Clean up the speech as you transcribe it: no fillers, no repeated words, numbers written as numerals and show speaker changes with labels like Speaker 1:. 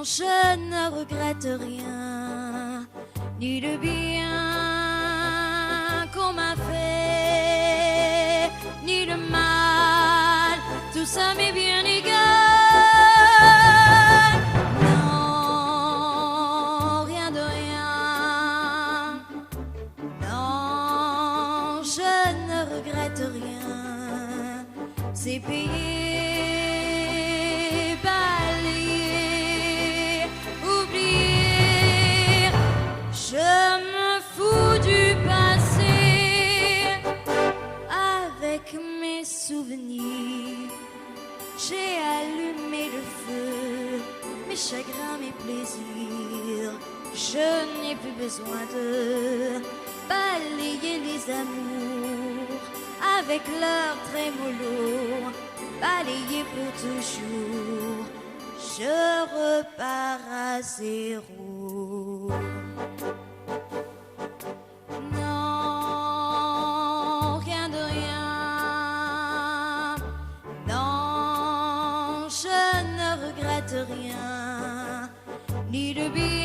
Speaker 1: je ne regrette rien, ni le bien qu'on m'a fait, ni le mal, tout ça m'est bien égal. Non, rien de rien, non, je ne regrette rien, c'est payé. Souvenirs, j'ai allumé le feu, mes chagrins, mes plaisirs. Je n'ai plus besoin de balayer les amours avec leur trémolo, balayer pour toujours. Je repars à zéro. Rien, ni le bien